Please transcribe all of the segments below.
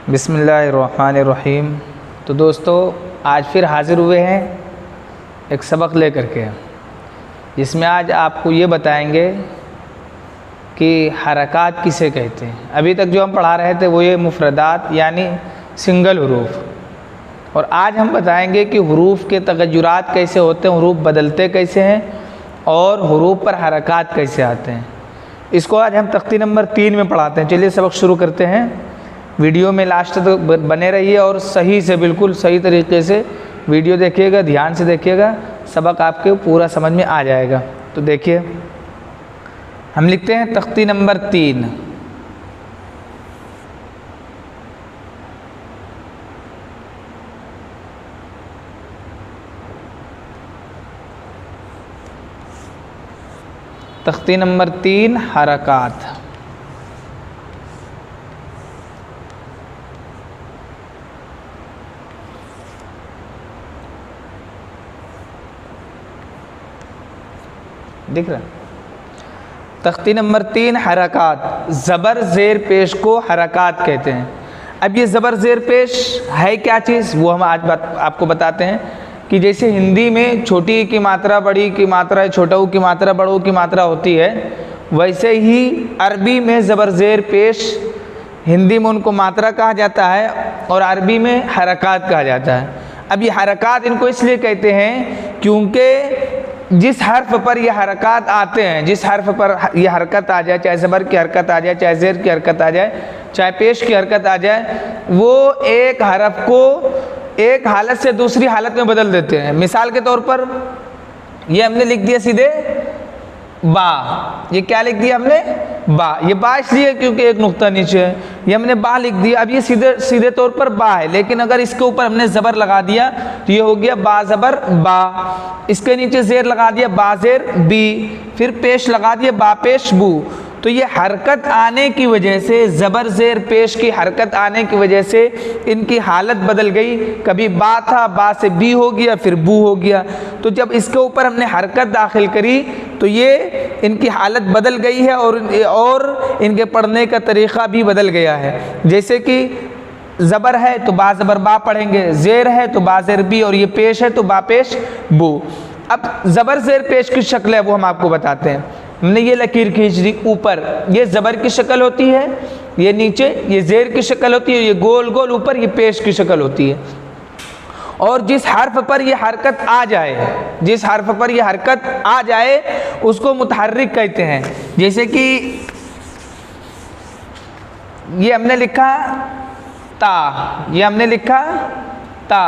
बिस्मिल्लाहिर्रहमानिर्रहीम। तो दोस्तों, आज फिर हाज़िर हुए हैं एक सबक लेकर के, जिसमें आज आपको ये बताएंगे कि हरकात किसे कहते हैं। अभी तक जो हम पढ़ा रहे थे वो ये मुफ़रदात यानी सिंगल हुरूफ, और आज हम बताएंगे कि हुरूफ के तगय्युरात कैसे होते हैं, हुरूफ बदलते कैसे हैं और हुरूफ पर हरकात कैसे आते हैं। इसको आज हम तख्ती नंबर 3 में पढ़ाते हैं। चलिए सबक शुरू करते हैं। वीडियो में लास्ट तक बने रहिए और सही से, बिल्कुल सही तरीके से वीडियो देखिएगा, ध्यान से देखिएगा, सबक आपके पूरा समझ में आ जाएगा। तो देखिए, हम लिखते हैं तख्ती नंबर 3। तख्ती नंबर 3 हरकात। दिख रहा है? तख्ती नंबर 3 हरकात। ज़बर ज़ेर पेश को हरकात कहते हैं। अब ये ज़बर ज़ेर पेश है क्या चीज़, वो हम आज आपको बताते हैं। कि जैसे हिंदी में छोटी की मात्रा, बड़ी की मात्रा, छोटू की मात्रा, बड़ों की मात्रा होती है, वैसे ही अरबी में ज़बर ज़ेर पेश, हिंदी में उनको मात्रा कहा जाता है और अरबी में हरकात कहा जाता है। अब ये हरकात इनको इसलिए कहते हैं क्योंकि जिस हर्फ पर ये हरकात आते हैं, जिस हर्फ पर ये हरकत आ जाए, चाहे ज़बर की हरकत आ जाए, चाहे ज़ेर की हरकत आ जाए, चाहे पेश की हरकत आ जाए, वो एक हरफ को एक हालत से दूसरी हालत में बदल देते हैं। मिसाल के तौर पर ये हमने लिख दिया सीधे बा। ये क्या लिख दिया हमने? बा। ये बा इसलिए क्योंकि एक नुक्ता नीचे है, ये हमने बा लिख दिया। अब ये सीधे सीधे तौर पर बा है, लेकिन अगर इसके ऊपर हमने ज़बर लगा दिया तो ये हो गया बा ज़बर बा। इसके नीचे ज़ेर लगा दिया बा ज़ेर बी, फिर पेश लगा दिया बा पेश बू। तो ये हरकत आने की वजह से, ज़बर ज़ेर पेश की हरकत आने की वजह से इनकी हालत बदल गई। कभी बा था, बा से बी हो गया, फिर बू हो गया। तो जब इसके ऊपर हमने हरकत दाखिल करी तो ये इनकी हालत बदल गई है और इनके पढ़ने का तरीक़ा भी बदल गया है। जैसे कि ज़बर है तो बा ज़बर बा पढ़ेंगे, ज़ेर है तो बा ज़ेर बी, और ये पेश है तो बा पेश बू। अब ज़बर ज़ेर पेश की शक्ल है वो हम आपको बताते हैं। हमने ये लकीर खींच दी ऊपर, ये ज़बर की शक्ल होती है, ये नीचे ये ज़ेर की शक्ल होती है, ये गोल गोल ऊपर ये पेश की शक्ल होती है। और जिस हर्फ पर ये हरकत आ जाए, जिस हर्फ पर ये हरकत आ जाए उसको मुतहर्रिक कहते हैं। जैसे कि ये हमने लिखा ता, ये हमने लिखा ता।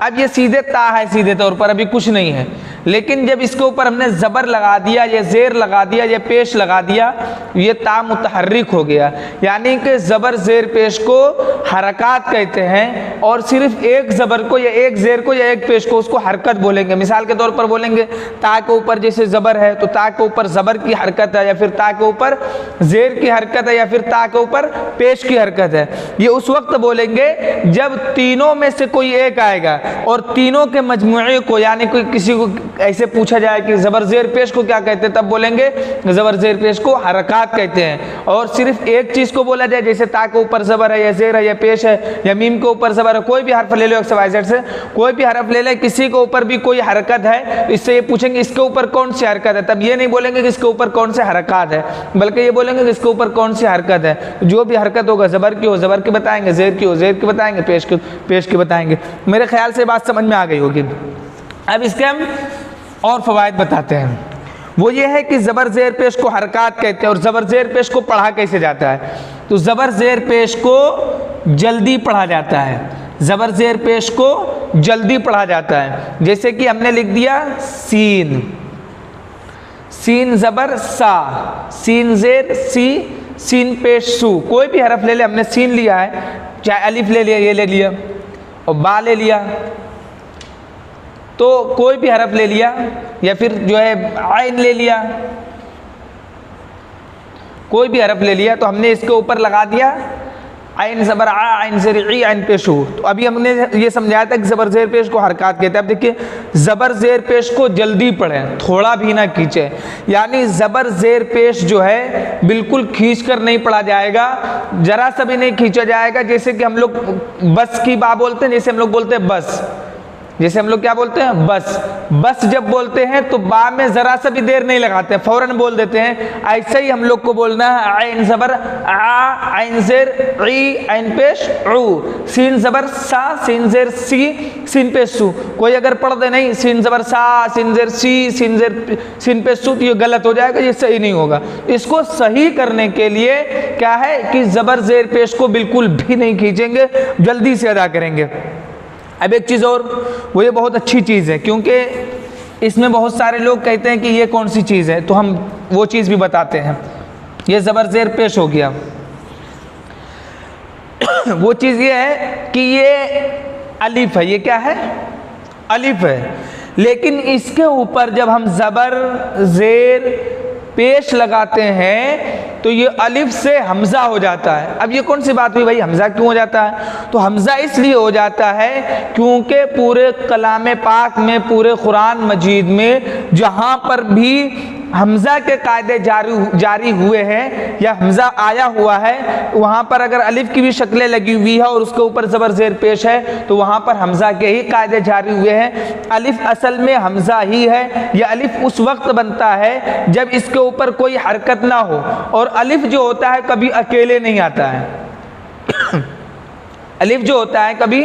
अब ये सीधे ता है, सीधे तौर पर अभी कुछ नहीं है, लेकिन जब इसके ऊपर हमने ज़बर लगा दिया, ये ज़ेर लगा दिया, ये पेश लगा दिया, ये ता मुतहर्रिक हो गया। यानी कि ज़बर ज़ेर पेश को हरकात कहते हैं, और सिर्फ एक ज़बर को या एक ज़ेर को या एक पेश को उसको हरकत बोलेंगे। मिसाल के तौर पर बोलेंगे ता के ऊपर जैसे ज़बर है तो ता के ऊपर ज़बर की हरकत है, या फिर ता के ऊपर ज़ेर की हरकत है, या फिर ता के ऊपर पेश की हरकत है। ये उस वक्त बोलेंगे जब तीनों में से कोई एक आएगा और तीनों के मजमूए को, यानी कोई किसी को ऐसे पूछा जाए कि ज़बर ज़ेर पेश को क्या कहते हैं, तब बोलेंगे ज़बर ज़ेर पेश को हरकात कहते हैं। और सिर्फ एक चीज़ को बोला जाए, जैसे ता के ऊपर ज़बर है या ज़ेर है या पेश है या मीम के ऊपर ज़बर है, कोई भी हर्फ ले लो XYZ से, कोई भी हर्फ ले ले, किसी के ऊपर भी कोई हरकत है, इससे ये पूछेंगे इसके ऊपर कौन सी हरकत है। तब ये नहीं बोलेंगे कि इसके ऊपर कौन से हरकत है, बल्कि ये बोलेंगे कि इसके ऊपर कौन सी हरकत है। जो भी हरकत होगा, ज़बर की हो ज़बर की बताएंगे, ज़ेर की हो ज़ेर की बताएंगे, पेश की बताएंगे। मेरे ख्याल से बात समझ में आ गई होगी। अब इसके हम और फ़वाइद बताते हैं। वो ये है कि ज़बर ज़ेर पेश को हरकात कहते हैं। और ज़बर ज़ेर पेश को पढ़ा कैसे जाता है? तो ज़बर ज़ेर पेश को जल्दी पढ़ा जाता है, ज़बर ज़ेर पेश को जल्दी पढ़ा जाता है। जैसे कि हमने लिख दिया सीन, सीन ज़बर सा, सीन ज़ेर सी, सीन पेश सू। कोई भी हरफ ले ले, हमने सीन लिया है, चाहे अलिफ ले लिया, ये ले लिया, और बा ले लिया, तो कोई भी हरफ ले लिया, या फिर जो है आइन ले लिया, कोई भी हरफ ले लिया, तो हमने इसके ऊपर लगा दिया आइन ज़बर आ, आइन ज़ेर ई, आइन पेश हो। तो अभी हमने ये समझाया था कि ज़बर ज़ेर पेश को हरकत कहते हैं। अब देखिए ज़बर ज़ेर पेश को जल्दी पढ़ें, थोड़ा भी ना खींचे, यानी ज़बर ज़ेर पेश जो है बिल्कुल खींच कर नहीं पढ़ा जाएगा, जरा सा भी नहीं खींचा जाएगा। जैसे कि हम लोग बस की बा बोलते हैं, जैसे हम लोग बोलते हैं बस, जैसे हम लोग क्या बोलते हैं बस, बस जब बोलते हैं तो बा में जरा सा भी देर नहीं लगाते हैं, फौरन बोल देते हैं। ऐसे ही हम लोग को बोलना है आइन ज़बर आ, आइन ज़ेर ई, आइन पेश ऊ, सीन ज़बर सा, सीन ज़ेर सी, सीन पेश सू। कोई अगर पढ़ दे नहीं सीन ज़बर सा, सीन ज़ेर सी, सीन पेश सू, तो ये गलत हो जाएगा, ये सही नहीं होगा। इसको सही करने के लिए क्या है कि ज़बर ज़ेर पेश को बिल्कुल भी नहीं खींचेंगे, जल्दी से अदा करेंगे। अब एक चीज़ और, वो ये बहुत अच्छी चीज़ है, क्योंकि इसमें बहुत सारे लोग कहते हैं कि ये कौन सी चीज़ है, तो हम वो चीज़ भी बताते हैं। ये ज़बर ज़ेर पेश हो गया। वो चीज़ ये है कि ये अलिफ है, ये क्या है, अलिफ है, लेकिन इसके ऊपर जब हम ज़बर ज़ेर पेश लगाते हैं तो ये अलिफ से हमज़ा हो जाता है। अब ये कौन सी बात हुई भाई, हमज़ा क्यों हो जाता है? तो हमज़ा इसलिए हो जाता है क्योंकि पूरे कलाम पाक में, पूरे कुरान मजीद में जहाँ पर भी हमज़ा के कायदे जारी हुए हैं या हमज़ा आया हुआ है, वहाँ पर अगर अलिफ की भी शक्लें लगी हुई है और उसके ऊपर ज़बर ज़ेर पेश है तो वहाँ पर हमज़ा के ही कायदे जारी हुए हैं। अलिफ असल में हमज़ा ही है। यह अलिफ उस वक्त बनता है जब इसके ऊपर कोई हरकत ना हो, और अलिफ जो होता है कभी अकेले नहीं आता है। अलिफ जो होता है कभी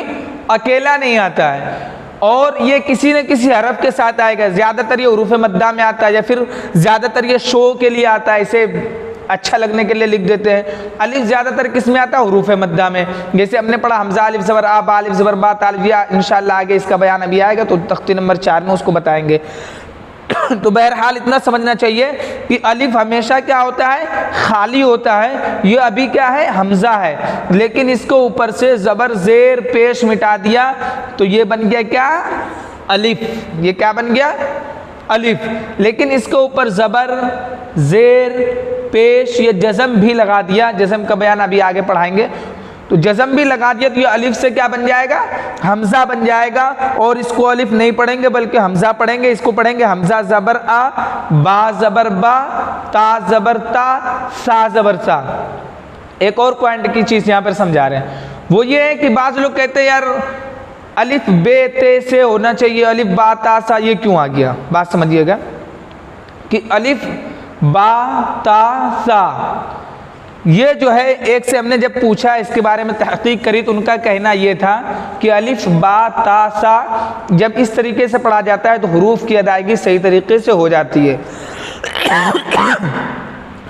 अकेला नहीं आता है, और ये किसी न किसी हरफ के साथ आएगा। ज़्यादातर ये हुरूफ़ मद्दा में आता है, या फिर ज़्यादातर ये शो के लिए आता है, इसे अच्छा लगने के लिए लिख देते हैं। अलिफ ज़्यादातर किस में आता है, हुरूफ़ मद्दा में। जैसे हमने पढ़ा हमज़ा अलिफ ज़बर आ, बा अलिफ ज़बर बा, ता अलिफ या, इंशाअल्लाह आगे इसका बयान अभी आएगा तो तख्ती नंबर 4 में उसको बताएंगे। तो बहरहाल इतना समझना चाहिए कि अलिफ हमेशा क्या होता है, खाली होता है। ये अभी क्या है, हमज़ा है, लेकिन इसको ऊपर से ज़बर ज़ेर पेश मिटा दिया तो ये बन गया क्या, अलिफ। ये क्या बन गया, अलिफ। लेकिन इसके ऊपर ज़बर ज़ेर पेश ये जज़म भी लगा दिया, जज़म का बयान अभी आगे पढ़ाएंगे। तो जज़म भी लगा दिया तो ये अलिफ से क्या बन जाएगा, हमज़ा बन जाएगा। और इसको अलिफ नहीं पढ़ेंगे बल्कि हमज़ा पढ़ेंगे। इसको पढ़ेंगे हमज़ा ज़बर आ, बा ज़बर बा, ता ज़बर ता, सा ज़बर सा। एक और पॉइंट की चीज़ यहाँ पर समझा रहे हैं, वो ये है कि बाज़ लोग कहते हैं यार अलिफ बे ते से होना चाहिए, अलिफ बा ता सा ये क्यों आ गया। बात समझिएगा कि अलिफ बा ता सा ये जो है, एक से हमने जब पूछा इसके बारे में तहकीक करी तो उनका कहना ये था कि अलिफ बा ता सा जब इस तरीके से पढ़ा जाता है तो हुरूफ की अदायगी सही तरीके से हो जाती है।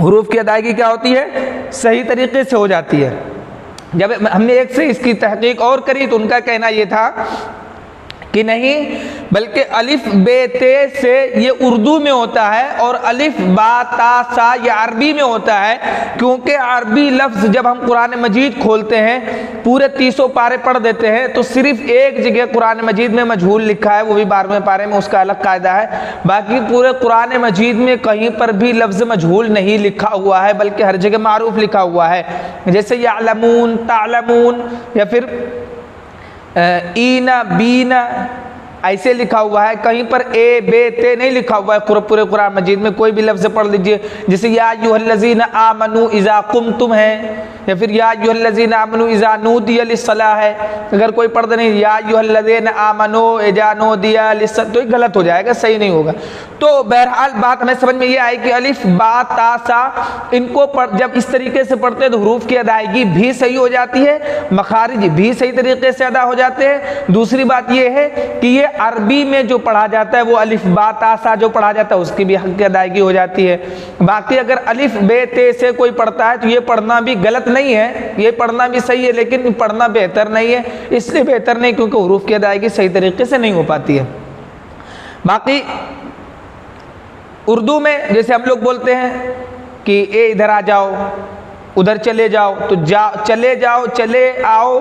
हुरूफ की अदायगी क्या होती है, सही तरीके से हो जाती है। जब हमने एक से इसकी तहकीक और करी तो उनका कहना ये था कि नहीं, बल्कि अलिफ बे ते से ये उर्दू में होता है और अलिफ बा ता सा ये अरबी में होता है, क्योंकि अरबी लफ्ज़ जब हम कुरान मजीद खोलते हैं, पूरे 300 पारे पढ़ देते हैं, तो सिर्फ एक जगह कुरान मजीद में मजहूल लिखा है, वो भी 12वें पारे में, उसका अलग कायदा है। बाकी पूरे कुरान मजीद में कहीं पर भी लफ्ज़ मजहूल नहीं लिखा हुआ है, बल्कि हर जगह मारूफ लिखा हुआ है। जैसे यालमून, तालमून, या फिर ईना बीना ऐसे लिखा हुआ है। कहीं पर ए बे ते नहीं लिखा हुआ है पूरे कुरान मजीद में। कोई भी लफ्ज़ पढ़ लीजिए, जैसे या अय्युहल्लज़ीना आमनू इज़ा कुमतुम है, या फिर या अय्युहल्लज़ीना आमनू इज़ा नूदिया लिस्सलाह है। अगर कोई पढ़ दे नहीं या अय्युहल्लज़ीना आमनू इज़ा नूदिया लिस्सलाह तो ये गलत हो जाएगा, सही नहीं होगा। तो बहरहाल बात हमें समझ में ये आई कि अलिफ बा ता सा इनको जब इस तरीके से पढ़ते हैं तो हुरूफ की अदायगी भी सही हो जाती है, मखारिज भी सही तरीके से अदा हो जाते हैं। दूसरी बात ये है कि ये अरबी में जो पढ़ा जाता है वो अलिफ बा ता सा जो पढ़ा जाता है उसकी भी हक की अदायगी हो जाती है। बाकी अगर अलिफ बे ते से कोई पढ़ता है तो ये पढ़ना भी गलत नहीं है, ये पढ़ना भी सही है, लेकिन पढ़ना बेहतर नहीं है। इसलिए बेहतर नहीं क्योंकि हुरूफ की अदायगी सही तरीके से नहीं हो पाती है। बाकी उर्दू में जैसे हम लोग बोलते हैं कि ए इधर आ जाओ, उधर चले जाओ, तो चले जाओ, चले आओ,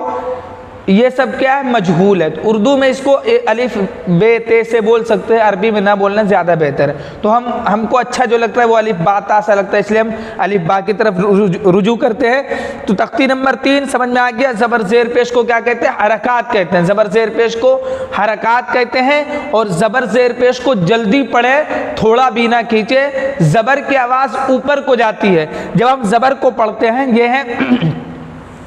ये सब क्या है, मजहूल है। तो उर्दू में इसको अलिफ बे ते से बोल सकते हैं, अरबी में ना बोलना ज़्यादा बेहतर है। तो हमको अच्छा जो लगता है वो अलिफ बा ता सा लगता है, इसलिए हम अलिफ बा की तरफ रुजू करते हैं। तो तख्ती नंबर 3 समझ में आ गया। ज़बर ज़ेर पेश को क्या कहते हैं, हरकात कहते हैं। ज़बर ज़ेर पेश को हरकात कहते हैं। और ज़बर ज़ेर पेश को जल्दी पढ़े, थोड़ा भी ना खींचे, ज़बर की आवाज़ ऊपर को जाती है। जब हम ज़बर को पढ़ते हैं, ये है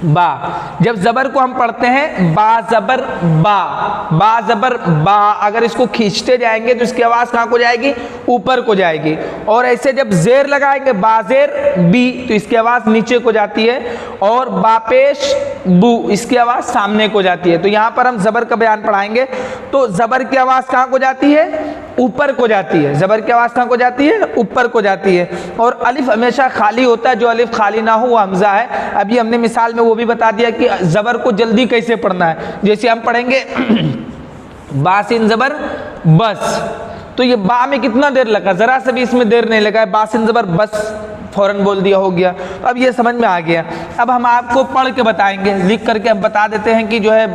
बा, जब ज़बर को हम पढ़ते हैं बा ज़बर बा, बा ज़बर बा, अगर इसको खींचते जाएंगे तो इसकी आवाज़ कहाँ को जाएगी, ऊपर को जाएगी। और ऐसे जब ज़ेर लगाएंगे बाज़ेर बी, तो इसकी आवाज़ नीचे को जाती है। और बापेश बू, इसकी आवाज़ सामने को जाती है। तो यहाँ पर हम ज़बर का बयान पढ़ाएंगे। तो ज़बर की आवाज़ कहाँ को जाती है, ऊपर को जाती है। ज़बर की आवाज़ कहाँ को जाती है, ऊपर को जाती है। और अलिफ हमेशा खाली होता है, जो अलिफ खाली ना हो वो हमज़ा है। अभी हमने मिसाल में वो भी बता दिया कि ज़बर को जल्दी कैसे पढ़ना है। जैसे हम पढ़ेंगे बासिन ज़बर बस, तो ये बा में कितना देर लगा, ज़रा सा भी इसमें देर नहीं लगा है। बासिन ज़बर बस, फ़ौरन बोल दिया, हो गया। अब ये समझ में आ गया। अब हम आपको पढ़ के बताएंगे, लिख करके हम बता देते हैं कि जो है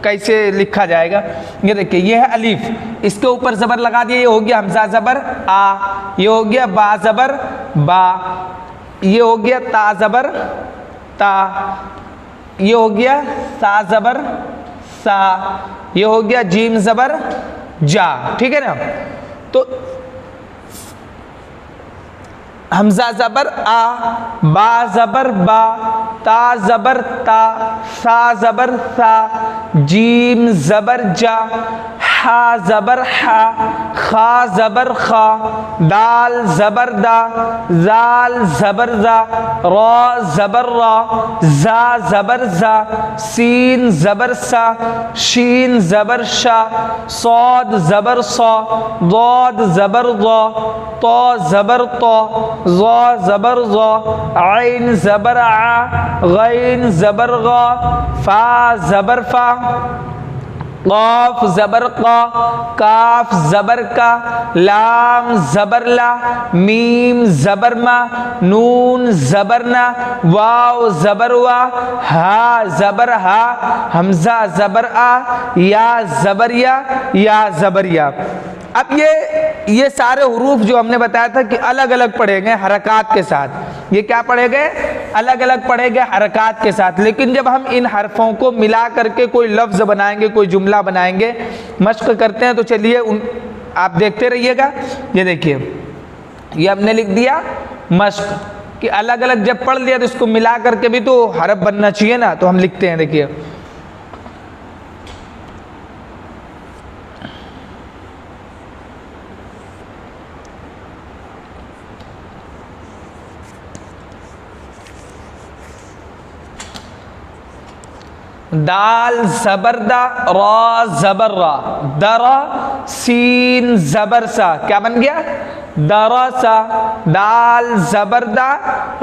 कैसे लिखा जाएगा। ये देखिए, ये है अलिफ, इसके ऊपर ज़बर लगा दिया, ये हो गया हमज़ा ज़बर आ, ये हो गया बा ज़बर बा, ये हो गया ता ज़बर ता, ये हो गया सा ज़बर सा, ये हो गया जीम ज़बर जा। ठीक है ना। तो हमज़ा ज़बर आ, बा ज़बर बा, ता ज़बर ता, सा ज़बर सा, जीम ज़बर जा, हा ज़बर हा, खा ज़बर खा, दाल ज़बर दा, जाल ज़बर जा, रा ज़बर रा, जा ज़बर जा, सीन ज़बर सा, शीन ज़बर शा, सौद ज़बर सा, दौद ज़बर दा, तो ज़बर तो, ज़ा ज़बर ज़ा, आइन ज़बर आ, गैन ज़बर गा, फा ज़बर फा, क़ाफ ज़बर क़ा, काफ ज़बर का, लाम ज़बर ला, मीम ज़बर मा, नून ज़बर ना, वाव ज़बर वा, हा ज़बर हा, हमज़ा ज़बर आ, या ज़बर या ज़बर या। अब ये सारे हुरूफ जो हमने बताया था कि अलग अलग पढ़े गए हरकात के साथ। ये क्या पढ़े गए, अलग अलग पढ़े गए हरकात के साथ। लेकिन जब हम इन हरफों को मिला करके कोई लफ्ज़ बनाएंगे, कोई जुमला बनाएंगे, मश्क करते हैं। तो चलिए आप देखते रहिएगा। ये देखिए, ये हमने लिख दिया मश्क, कि अलग अलग जब पढ़ लिया तो इसको मिला करके भी तो हरफ बनना चाहिए ना। तो हम लिखते हैं, देखिए दाल ज़बर दा, रा ज़बर रा, दरा सीन ज़बर सा, क्या बन गया, दरसा। दाल ज़बर दा,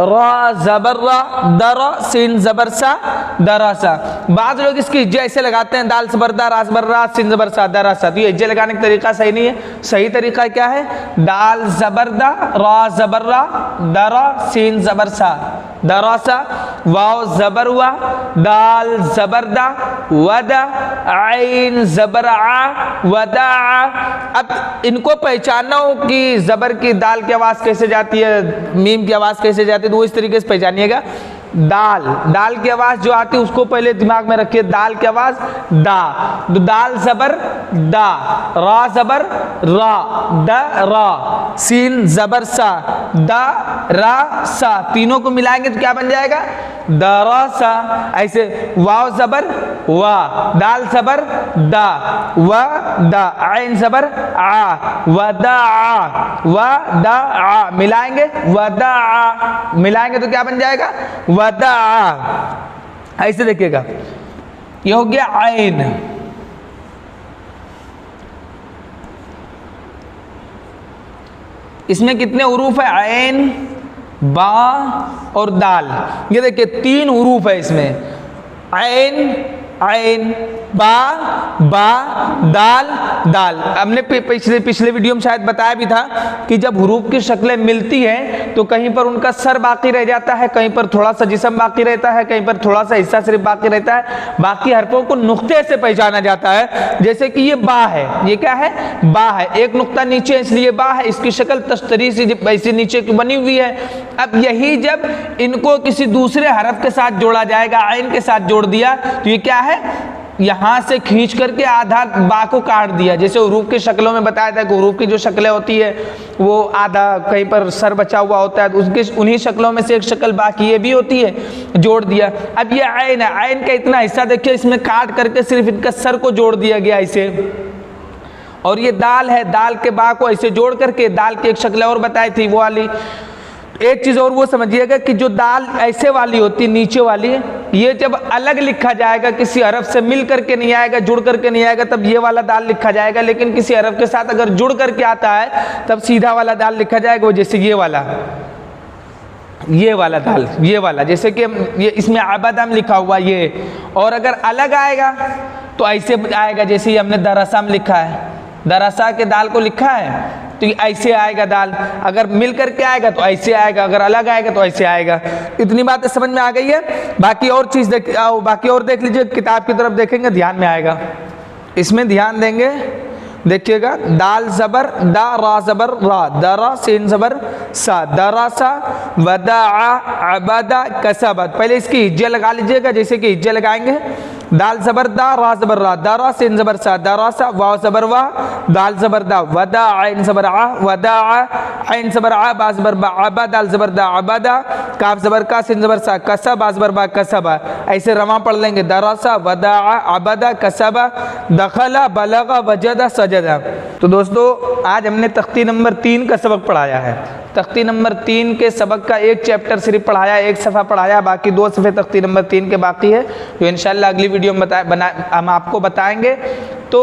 रा ज़बर रा, दरा सीन ज़बर सा, दरसा। बाज़ लोग इसकी हिज्जे ऐसे लगाते हैं, दाल ज़बर दा, रा ज़बर रा, सीन ज़बर सा, दरसा। तो ये हिज्जे लगाने का तरीका सही नहीं है। सही तरीका क्या है, दाल ज़बर दा, रा ज़बर रा, दरा सीन ज़बर सा, दरसा, वाव ज़बर वा, दाल ज़बर दा, वदा, आइन ज़बर आ, वदा। अब इनको पहचानना हो कि ज़बर की दाल की आवाज़ कैसे जाती है, मीम की आवाज़ कैसे जाती है, तो वो इस तरीके से पहचानिएगा। दाल की आवाज़ जो आती है उसको पहले दिमाग में रखिए। दाल की आवाज़ दा, तो दाल ज़बर दा, रा ज़बर रा, द रा, सीन ज़बर सा, दा रा सा, तीनों को मिलाएंगे तो क्या बन जाएगा, दरसा। ऐसे वाव ज़बर वा, दाल ज़बर दा, व दा, आइन ज़बर आ, वदा आ, व दा आ, मिलाएंगे वदा आ, मिलाएंगे तो क्या बन जाएगा, वदा आ। ऐसे देखिएगा, ये हो गया आइन। इसमें कितने हुरूफ है, आइन, बा और दाल। ये देखिए 3 हुरूफ है इसमें, आइन, ऐन, बा, दाल, दाल। हमने पिछले वीडियो में शायद बताया भी था कि जब हुरूफ की शक्लें मिलती हैं तो कहीं पर उनका सर बाकी रह जाता है, कहीं पर थोड़ा सा जिस्म बाकी रहता है, कहीं पर थोड़ा सा हिस्सा सिर्फ बाकी रहता है। बाकी हरफों को नुक्ते से पहचाना जाता है। जैसे कि ये बा है, ये क्या है? बा है, एक नुक्ता नीचे इसलिए बा है, इसकी शक्ल तश्तरी से ऐसे नीचे की बनी हुई है। अब यही जब इनको किसी दूसरे हरफ के साथ जोड़ा जाएगा, आइन के साथ जोड़ दिया तो ये क्या है? यहां से खींच करके आधा बा को काट दिया। जैसे हुरूफ की शक्लों में बताया था कि हुरूफ की जो शक्लें होती है वो आधा कहीं पर सर बचा हुआ होता है, तो उसके उन्हीं शक्लों में से एक शक्ल बाकी ये भी होती है, जोड़ दिया। अब ये आइन है, आइन का इतना हिस्सा देखिए इसमें काट करके सिर्फ इनका सर को जोड़ दिया गया इसे। और ये दाल है, दाल के बा को ऐसे जोड़ करके दाल की एक शक्ल और बताई थी वो वाली। एक चीज और वो समझिएगा कि जो दाल ऐसे वाली होती है नीचे वाली, ये जब अलग लिखा जाएगा, किसी हरफ से मिल करके नहीं आएगा, जुड़ करके नहीं आएगा, तब ये वाला दाल लिखा जाएगा। लेकिन किसी हरफ के साथ अगर जुड़ करके आता है तब सीधा वाला दाल लिखा जाएगा। वो जैसे ये वाला दाल, ये वाला, जैसे कि ये इसमें आबादाम लिखा हुआ ये। और अगर अलग आएगा तो ऐसे आएगा, जैसे ये हमने दरसा में लिखा है, दरसा के दाल को लिखा है तो ये ऐसे आएगा दाल। अगर मिल करके आएगा तो ऐसे आएगा, अगर अलग आएगा तो ऐसे आएगा। इतनी बातें समझ में आ गई है। बाकी और चीज बाकी और देख लीजिए, किताब की तरफ देखेंगे ध्यान में आएगा। इसमें ध्यान देंगे, देखिएगा, दाल जबर दा, रा जबर रा, दरा सीन जबर सा, दरासा, वदा, अबदा, कसबत। पहले इसकी हिज्जे लगा लीजिएगा, जैसे कि हिज्जे लगाएंगे, दाल जबर दा, रा जबर रा, दरा सीन जबर सा, दरासा, वाव जबर वा, दाल जबर दा, वदा, आइन जबर आ, वदा, आइन जबर आ, बा जबर बा, अबा, दाल जबर दा, अबदा, काफ जबर का, सीन जबर सा, कसब, बा जबर बा, कसबा। ऐसे रवा पढ़ लेंगे, दरासा, वदा, अबदा, कसबा, दखला, बलगा, वजदा, सजदा। तो दोस्तों आज हमने तख्ती नंबर 3 का सबक पढ़ाया है। तख्ती नंबर 3 के सबक का एक चैप्टर सिर्फ पढ़ाया, एक सफ़ा पढ़ाया, बाकी 2 सफ़े तख्ती नंबर 3 के बाकी है, तो इंशाल्लाह अगली वीडियो में हम आपको बताएंगे। तो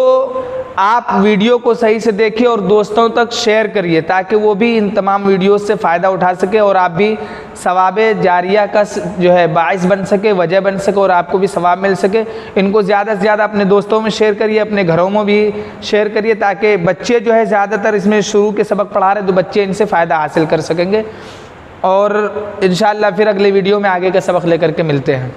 आप वीडियो को सही से देखिए और दोस्तों तक शेयर करिए ताकि वो भी इन तमाम वीडियो से फ़ायदा उठा सके और आप भी सवाब जारिया का जो है बाइस बन सके, वजह बन सके और आपको भी सवाब मिल सके। इनको ज़्यादा से ज़्यादा अपने दोस्तों में शेयर करिए, अपने घरों में भी शेयर करिए ताकि बच्चे जो है ज़्यादातर इसमें शुरू के सबक पढ़ा रहे तो बच्चे इनसे फ़ायदा हासिल कर सकेंगे। और इंशाअल्लाह फिर अगले वीडियो में आगे का सबक लेकर के मिलते हैं।